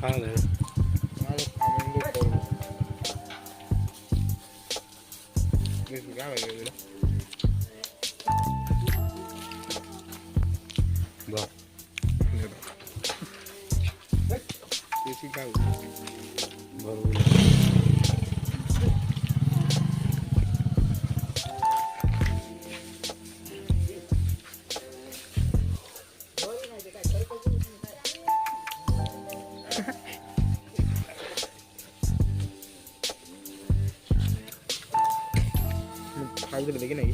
काय झालं माझं कामं लोक करू. मी काय माहिती तुला बर तेची काय होती बरोबर काय झालं की नाही